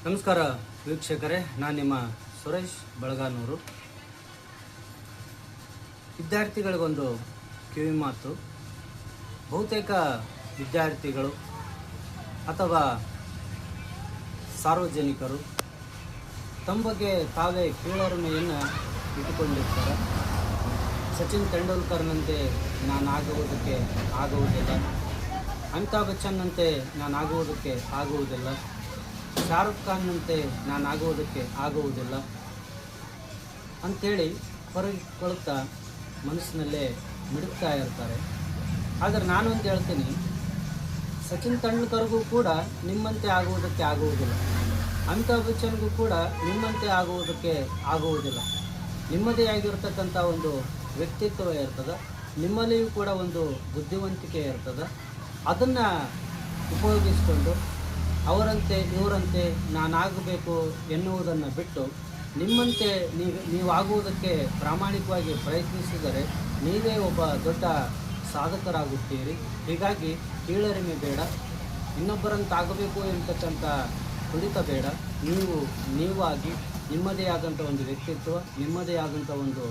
ನಮಸ್ಕಾರ ವೀಕ್ಷಕರೇ, ನಾನು ನಿಮ್ಮ ಸುರೇಶ್ ಬಳಗಾನೂರು. ವಿದ್ಯಾರ್ಥಿಗಳಿಗೊಂದು ಕಿವಿ ಮಾತು. ಬಹುತೇಕ ವಿದ್ಯಾರ್ಥಿಗಳು ಅಥವಾ ಸಾರ್ವಜನಿಕರು ತಮ್ಮ ಬಗ್ಗೆ ತಾವೇ ಕೀಳರಿಮೆಯನ್ನು ಇಟ್ಟುಕೊಂಡಿರ್ತಾರೆ. ಸಚಿನ್ ತೆಂಡೂಲ್ಕರ್ನಂತೆ ನಾನಾಗುವುದಕ್ಕೆ ಆಗುವುದಿಲ್ಲ, ಅಮಿತಾಬ್ ಬಚ್ಚನ್ನಂತೆ ನಾನಾಗುವುದಕ್ಕೆ ಆಗುವುದಿಲ್ಲ, ಶಾರುಖ್ ಖಾನ್ನಂತೆ ನಾನಾಗುವುದಕ್ಕೆ ಆಗುವುದಿಲ್ಲ ಅಂಥೇಳಿ ಹೊರಗಿಕೊಳ್ಳುತ್ತಾ ಮನಸ್ಸಿನಲ್ಲೇ ಮಿಡುಕ್ತಾ ಇರ್ತಾರೆ. ಆದರೆ ನಾನೊಂದು ಹೇಳ್ತೀನಿ, ಸಚಿನ್ ತೆಂಡೂಲ್ಕರ್ಗೂ ಕೂಡ ನಿಮ್ಮಂತೆ ಆಗುವುದಕ್ಕೆ ಆಗುವುದಿಲ್ಲ, ಅಮಿತಾಬ್ ಬಚ್ಚನ್ಗೂ ಕೂಡ ನಿಮ್ಮಂತೆ ಆಗುವುದಕ್ಕೆ ಆಗುವುದಿಲ್ಲ. ನಿಮ್ಮದೇ ಆಗಿರತಕ್ಕಂಥ ಒಂದು ವ್ಯಕ್ತಿತ್ವ ಇರ್ತದೆ, ನಿಮ್ಮಲ್ಲಿಯೂ ಕೂಡ ಒಂದು ಬುದ್ಧಿವಂತಿಕೆ ಇರ್ತದೆ. ಅದನ್ನು ಉಪಯೋಗಿಸಿಕೊಂಡು ಅವರಂತೆ ಇವರಂತೆ ನಾನಾಗಬೇಕು ಎನ್ನುವುದನ್ನು ಬಿಟ್ಟು ನಿಮ್ಮಂತೆ ನೀವಾಗುವುದಕ್ಕೆ ಪ್ರಾಮಾಣಿಕವಾಗಿ ಪ್ರಯತ್ನಿಸಿದರೆ ನೀವೇ ಒಬ್ಬ ದೊಡ್ಡ ಸಾಧಕರಾಗುತ್ತೀರಿ. ಹೀಗಾಗಿ ಕೀಳರಿಮೆ ಬೇಡ, ಇನ್ನೊಬ್ಬರಂತಾಗಬೇಕು ಎಂಬತಕ್ಕಂಥ ತುಡಿತ ಬೇಡ. ನೀವಾಗಿ ನಿಮ್ಮದೇ ಆದಂಥ ಒಂದು ವ್ಯಕ್ತಿತ್ವ, ನಿಮ್ಮದೇ ಆದಂಥ ಒಂದು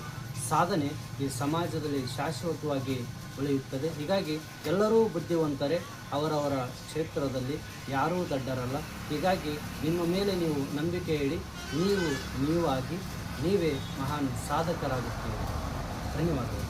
ಸಾಧನೆ ಈ ಸಮಾಜದಲ್ಲಿ ಶಾಶ್ವತವಾಗಿ ಉಳಿಯುತ್ತದೆ. ಹೀಗಾಗಿ ಎಲ್ಲರೂ ಬುದ್ಧಿವಂತರೇ, ಅವರವರ ಕ್ಷೇತ್ರದಲ್ಲಿ ಯಾರೂ ದಡ್ಡರಲ್ಲ. ಹೀಗಾಗಿ ನಿಮ್ಮ ಮೇಲೆ ನೀವು ನಂಬಿಕೆ ಇಡಿ, ನೀವಾಗಿ ನೀವೇ ಮಹಾನ್ ಸಾಧಕರಾಗುತ್ತೀರಿ. ಧನ್ಯವಾದಗಳು.